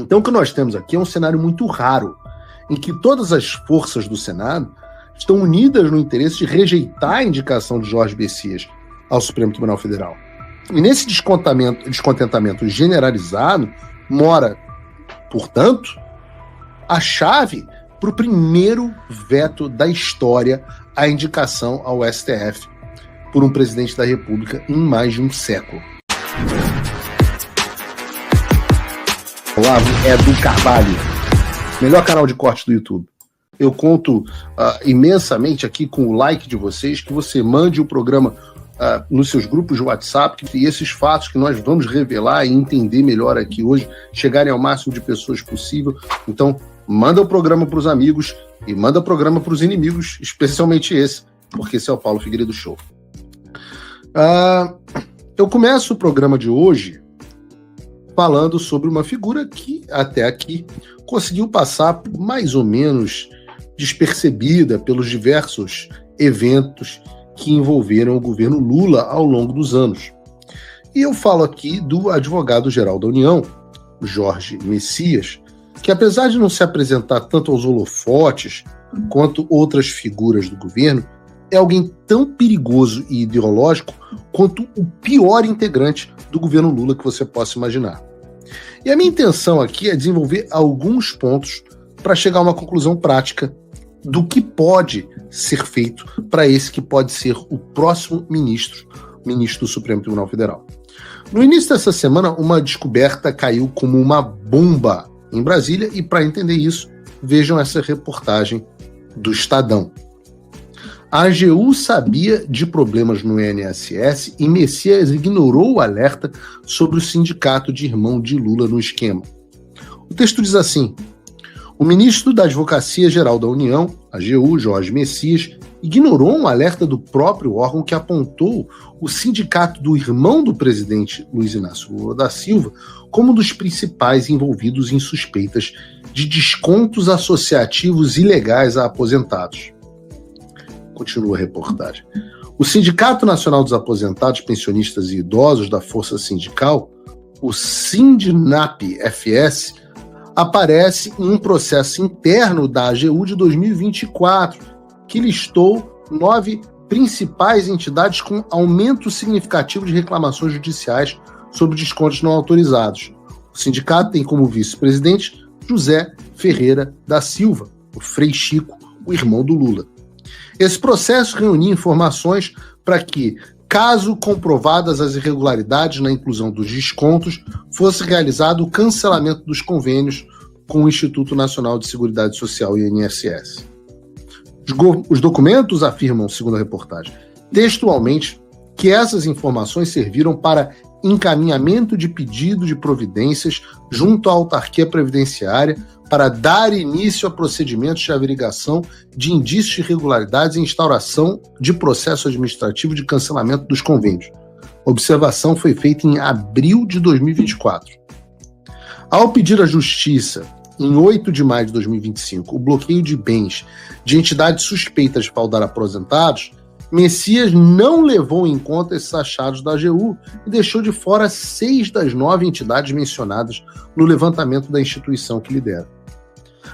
Então, o que nós temos aqui é um cenário muito raro, em que todas as forças do Senado estão unidas no interesse de rejeitar a indicação de Jorge Messias ao Supremo Tribunal Federal. E nesse descontentamento generalizado mora, portanto, a chave para o primeiro veto da história à indicação ao STF por um presidente da República em mais de um século. Olavo Edu Carvalho, melhor canal de corte do YouTube. Eu conto imensamente aqui com o like de vocês, que você mande o programa nos seus grupos de WhatsApp, e esses fatos que nós vamos revelar e entender melhor aqui hoje, chegarem ao máximo de pessoas possível. Então, manda o programa para os amigos e manda o programa para os inimigos, especialmente esse, porque esse é o Paulo Figueiredo Show. Eu começo o programa de hoje falando sobre uma figura que, até aqui, conseguiu passar mais ou menos despercebida pelos diversos eventos que envolveram o governo Lula ao longo dos anos. E eu falo aqui do advogado-geral da União, Jorge Messias, que apesar de não se apresentar tanto aos holofotes quanto outras figuras do governo, é alguém tão perigoso e ideológico quanto o pior integrante do governo Lula que você possa imaginar. E a minha intenção aqui é desenvolver alguns pontos para chegar a uma conclusão prática do que pode ser feito para esse que pode ser o próximo ministro do Supremo Tribunal Federal. No início dessa semana, uma descoberta caiu como uma bomba em Brasília, e para entender isso, vejam essa reportagem do Estadão. A AGU sabia de problemas no INSS e Messias ignorou o alerta sobre o sindicato de irmão de Lula no esquema. O texto diz assim: o ministro da Advocacia Geral da União, AGU, Jorge Messias, ignorou um alerta do próprio órgão que apontou o sindicato do irmão do presidente Luiz Inácio Lula da Silva como um dos principais envolvidos em suspeitas de descontos associativos ilegais a aposentados. Continua a reportagem. O Sindicato Nacional dos Aposentados, Pensionistas e Idosos da Força Sindical, o Sindinap-FS, aparece em um processo interno da AGU de 2024, que listou 9 principais entidades com aumento significativo de reclamações judiciais sobre descontos não autorizados. O sindicato tem como vice-presidente José Ferreira da Silva, o Frei Chico, o irmão do Lula. Esse processo reunia informações para que, caso comprovadas as irregularidades na inclusão dos descontos, fosse realizado o cancelamento dos convênios com o Instituto Nacional de Seguridade Social e INSS. Os documentos afirmam, segundo a reportagem, textualmente, que essas informações serviram para encaminhamento de pedido de providências junto à autarquia previdenciária para dar início a procedimentos de averiguação de indícios de irregularidades e instauração de processo administrativo de cancelamento dos convênios. A observação foi feita em abril de 2024. Ao pedir à Justiça, em 8 de maio de 2025, o bloqueio de bens de entidades suspeitas de fraudar aposentados, Messias não levou em conta esses achados da AGU e deixou de fora 6 das 9 entidades mencionadas no levantamento da instituição que lidera.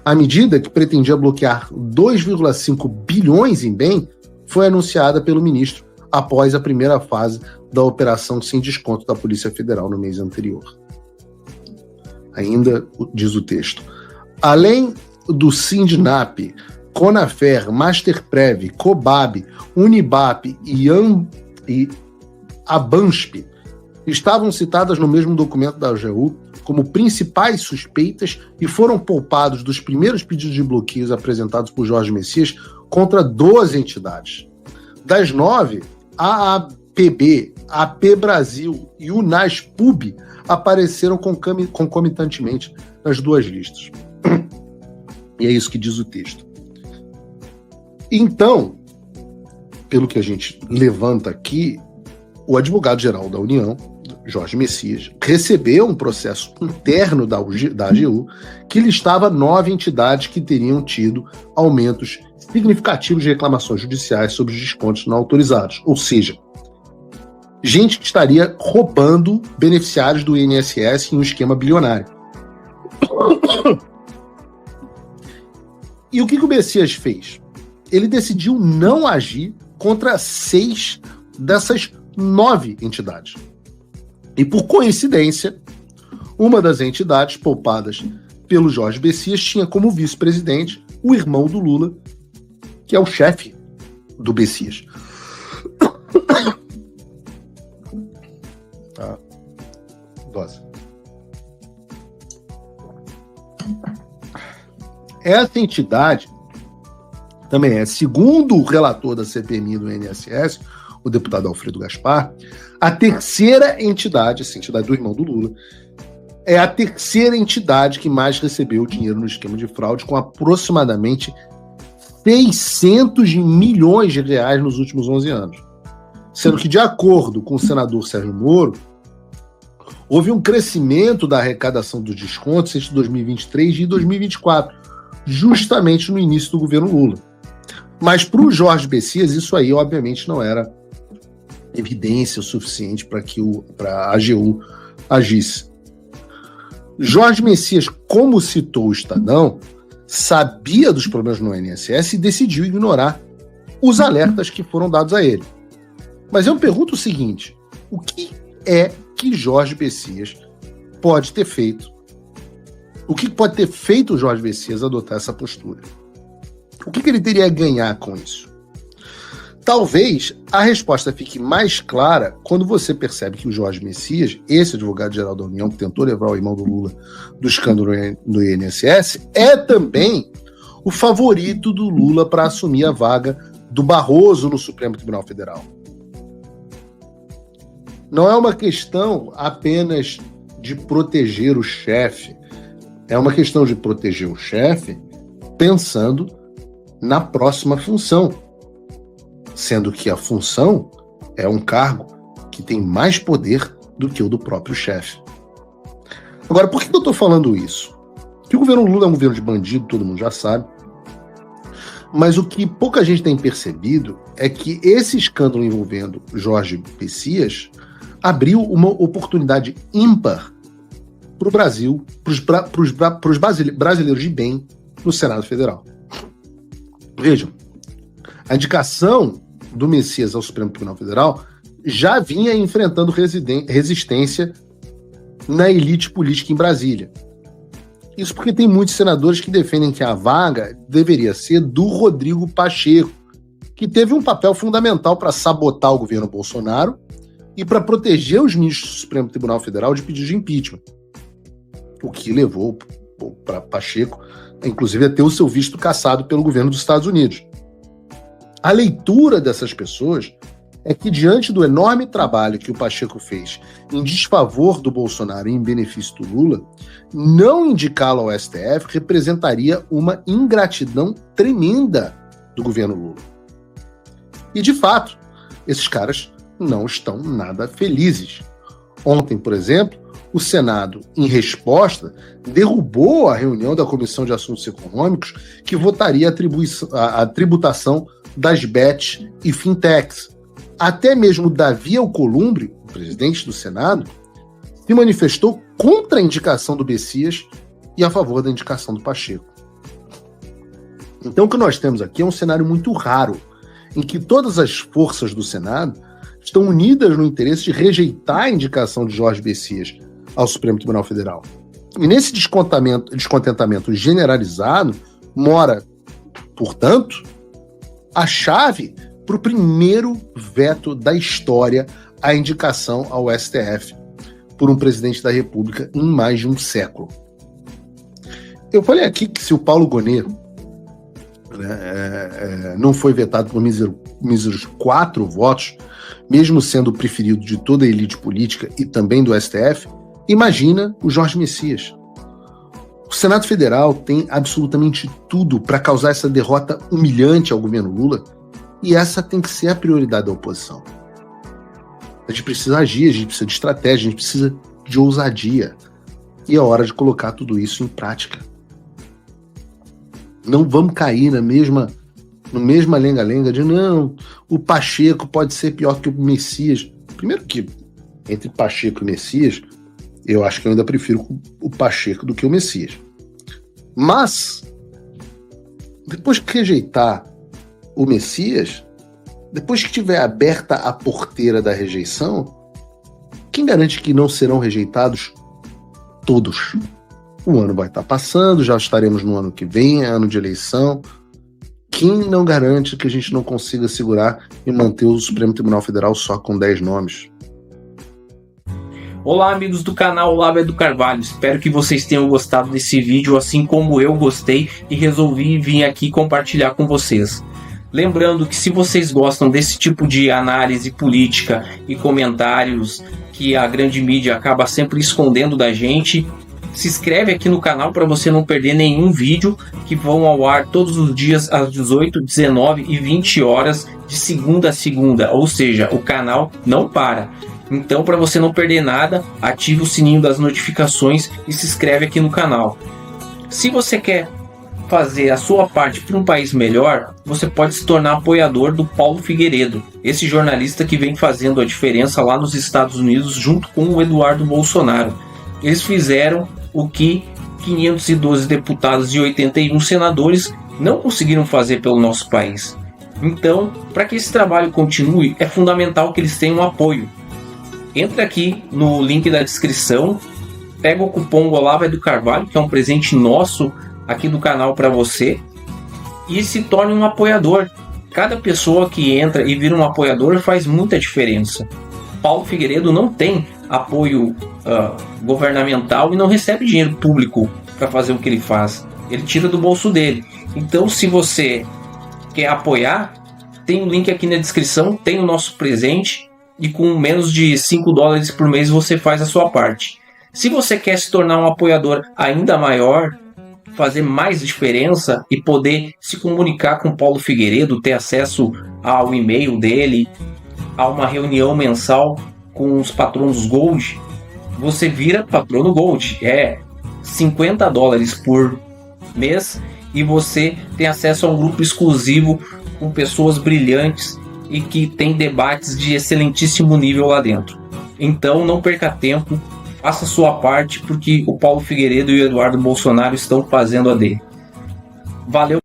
A medida, que pretendia bloquear 2,5 bilhões em bem, foi anunciada pelo ministro após a primeira fase da operação sem desconto da Polícia Federal no mês anterior. Ainda diz o texto: além do Sindinap, Conafer, Masterprev, Cobab, Unibap e Abansp estavam citadas no mesmo documento da AGU como principais suspeitas e foram poupados dos primeiros pedidos de bloqueios apresentados por Jorge Messias contra 12 entidades. Das 9, a APB, a AP Brasil e o NASPUB apareceram concomitantemente nas duas listas. E é isso que diz o texto. Então, pelo que a gente levanta aqui, o advogado-geral da União, Jorge Messias, recebeu um processo interno da AGU que listava 9 entidades que teriam tido aumentos significativos de reclamações judiciais sobre os descontos não autorizados. Ou seja, gente que estaria roubando beneficiários do INSS em um esquema bilionário. E o que o Messias fez? Ele decidiu não agir contra 6 dessas 9 entidades. E por coincidência, uma das entidades poupadas pelo Jorge Messias tinha como vice-presidente o irmão do Lula, que é o chefe do Messias. Tá. Dose. Essa entidade também é, segundo o relator da CPMI do INSS, o deputado Alfredo Gaspar, a terceira entidade, essa entidade do irmão do Lula, é a terceira entidade que mais recebeu dinheiro no esquema de fraude, com aproximadamente 600 milhões de reais nos últimos 11 anos. Sendo que, de acordo com o senador Sérgio Moro, houve um crescimento da arrecadação dos descontos entre 2023 e 2024, justamente no início do governo Lula. Mas para o Jorge Messias, isso aí, obviamente, não era evidência o suficiente para que a AGU agisse. Jorge Messias, como citou o Estadão, sabia dos problemas no INSS e decidiu ignorar os alertas que foram dados a ele. Mas eu me pergunto o seguinte: o que é que Jorge Messias pode ter feito? O que pode ter feito o Jorge Messias adotar essa postura? O que ele teria a ganhar com isso? Talvez a resposta fique mais clara quando você percebe que o Jorge Messias, esse advogado-geral da União que tentou levar o irmão do Lula do escândalo no INSS, é também o favorito do Lula para assumir a vaga do Barroso no Supremo Tribunal Federal. Não é uma questão apenas de proteger o chefe, é uma questão de proteger o chefe pensando na próxima função, sendo que a função é um cargo que tem mais poder do que o do próprio chefe. Agora, por que eu estou falando isso? Que o governo Lula é um governo de bandido, todo mundo já sabe, mas o que pouca gente tem percebido é que esse escândalo envolvendo Jorge Messias abriu uma oportunidade ímpar para o Brasil, para os brasileiros de bem no Senado Federal. Vejam, a indicação do Messias ao Supremo Tribunal Federal já vinha enfrentando resistência na elite política em Brasília. Isso porque tem muitos senadores que defendem que a vaga deveria ser do Rodrigo Pacheco, que teve um papel fundamental para sabotar o governo Bolsonaro e para proteger os ministros do Supremo Tribunal Federal de pedido de impeachment. O que levou para Pacheco, inclusive, a ter o seu visto cassado pelo governo dos Estados Unidos. A leitura dessas pessoas é que, diante do enorme trabalho que o Pacheco fez em desfavor do Bolsonaro e em benefício do Lula, não indicá-lo ao STF representaria uma ingratidão tremenda do governo Lula. E, de fato, esses caras não estão nada felizes. Ontem, por exemplo, o Senado, em resposta, derrubou a reunião da Comissão de Assuntos Econômicos que votaria a tributação das bets e fintechs. Até mesmo Davi Alcolumbre, o presidente do Senado, se manifestou contra a indicação do Messias e a favor da indicação do Pacheco. Então o que nós temos aqui é um cenário muito raro, em que todas as forças do Senado estão unidas no interesse de rejeitar a indicação de Jorge Messias ao Supremo Tribunal Federal. E nesse descontentamento generalizado mora, portanto, a chave para o primeiro veto da história à indicação ao STF por um presidente da República em mais de um século. Eu falei aqui que se o Paulo Gonet não foi vetado por míseros 4 votos, mesmo sendo o preferido de toda a elite política e também do STF, imagina o Jorge Messias. O Senado Federal tem absolutamente tudo para causar essa derrota humilhante ao governo Lula, e essa tem que ser a prioridade da oposição. A gente precisa agir, a gente precisa de estratégia, a gente precisa de ousadia. E é hora de colocar tudo isso em prática. Não vamos cair no mesma lenga-lenga de não, o Pacheco pode ser pior que o Messias. Primeiro que, entre Pacheco e Messias, eu acho que eu ainda prefiro o Pacheco do que o Messias. Mas, depois que rejeitar o Messias, depois que tiver aberta a porteira da rejeição, quem garante que não serão rejeitados todos? O ano vai estar passando, já estaremos no ano que vem, ano de eleição. Quem não garante que a gente não consiga segurar e manter o Supremo Tribunal Federal só com 10 nomes? Olá, amigos do canal Olavo do Carvalho, espero que vocês tenham gostado desse vídeo, assim como eu gostei e resolvi vir aqui compartilhar com vocês. Lembrando que se vocês gostam desse tipo de análise política e comentários que a grande mídia acaba sempre escondendo da gente, se inscreve aqui no canal para você não perder nenhum vídeo que vão ao ar todos os dias às 18, 19 e 20 horas de segunda a segunda, ou seja, o canal não para. Então, para você não perder nada, ative o sininho das notificações e se inscreve aqui no canal. Se você quer fazer a sua parte para um país melhor, você pode se tornar apoiador do Paulo Figueiredo, esse jornalista que vem fazendo a diferença lá nos Estados Unidos junto com o Eduardo Bolsonaro. Eles fizeram o que 512 deputados e 81 senadores não conseguiram fazer pelo nosso país. Então, para que esse trabalho continue, é fundamental que eles tenham apoio. Entra aqui no link da descrição, pega o cupom Olavo do Carvalho, que é um presente nosso aqui do canal para você, e se torne um apoiador. Cada pessoa que entra e vira um apoiador faz muita diferença. Paulo Figueiredo não tem apoio governamental e não recebe dinheiro público para fazer o que ele faz. Ele tira do bolso dele. Então, se você quer apoiar, tem um link aqui na descrição, tem o nosso presente, e com menos de $5 por mês você faz a sua parte. Se você quer se tornar um apoiador ainda maior, fazer mais diferença e poder se comunicar com Paulo Figueiredo, ter acesso ao e-mail dele, a uma reunião mensal com os patronos Gold, você vira patrono Gold. É $50 por mês e você tem acesso a um grupo exclusivo com pessoas brilhantes e que tem debates de excelentíssimo nível lá dentro. Então não perca tempo, faça a sua parte, porque o Paulo Figueiredo e o Eduardo Bolsonaro estão fazendo a dele. Valeu!